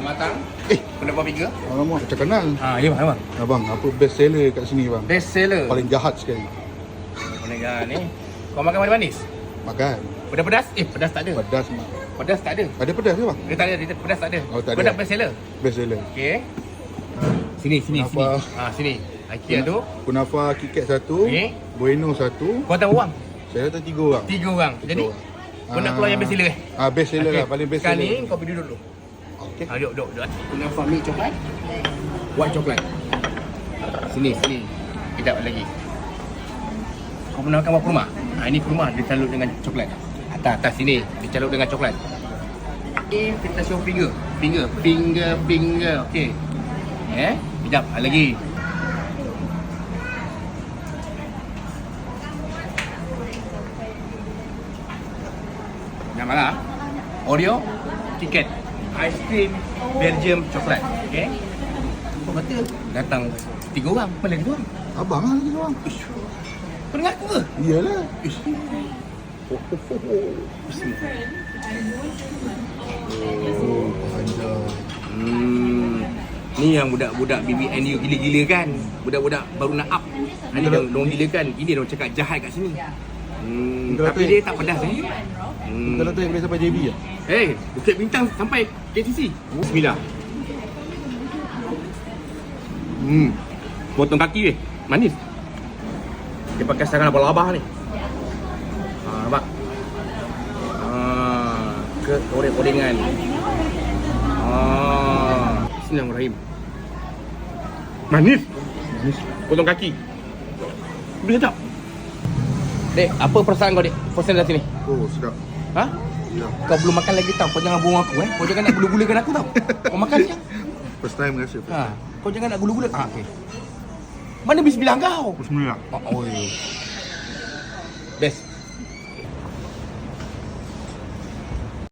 matang. Kau nak buat finger? Alamak, macam kenal. Ya bang, Abang, apa best seller kat sini bang? Best seller. Paling jahat sekali. Mana jalan ni? Kau makan manis? Makan. Pedas-pedas? Pedas tak ada. Pedas mak. Pedas tak ada. Ada pedas ke bang? Dia tak ada, dia pedas tak ada. Oh, tak Kau ada. nak best seller? Best seller. Okey. Sini. Kenapa? Sini. IKEA tu. Kunafa KitKat 1, Okey. Bueno 1. Kau tahu orang? Saya datang 3 orang. 3 orang. Jadi kau nak keluar yang best seller Best seller lah, paling best Sekarang seller. ni kau pergi duduk dulu. Okey. Duduk. Kunafa milk coklat. White coklat. Sini. Kejap lagi. Kau pernah makan buah kurma? Ini kurma dia calut dengan coklat. Atas sini dia calut dengan coklat. Kita show finger. Okey. Kejap lagi. Jangan marah. Oreo, KitKat, ice cream, Belgium coklat. Okey. Kau kata datang 3 orang, mana lagi 2 orang? Abang lah lagi orang. Kau dengar aku ke? Iyalah. Oh, panjang. Ni yang budak-budak BBNU gila-gila kan. Budak-budak baru nak up. Ni diorang gila kan. Ini diorang cakap jahat kat sini. Tapi dia tak pedas Kalau tu yang boleh sampai JB lah. Bukit Bintang sampai KTC. Bismillah. Potong kaki weh. Manis. Dia pakai sarang abah-abah ni. Nampak? Ke oreng-orengan. Bismillahirrahmanirrahim. Manis. Potong kaki. Bila sedap. Dek, apa perasaan kau dek? Perasaan dah sini. Oh, sedap. Ha? Ya. Kau belum makan lagi tau. Kau jangan buang aku Kau jangan nak gula-gulakan aku tau. Kau makan je. First time rasa. Kau jangan nak gula-gula. Okey. Mana bismillah kau? Bismillah. Oh,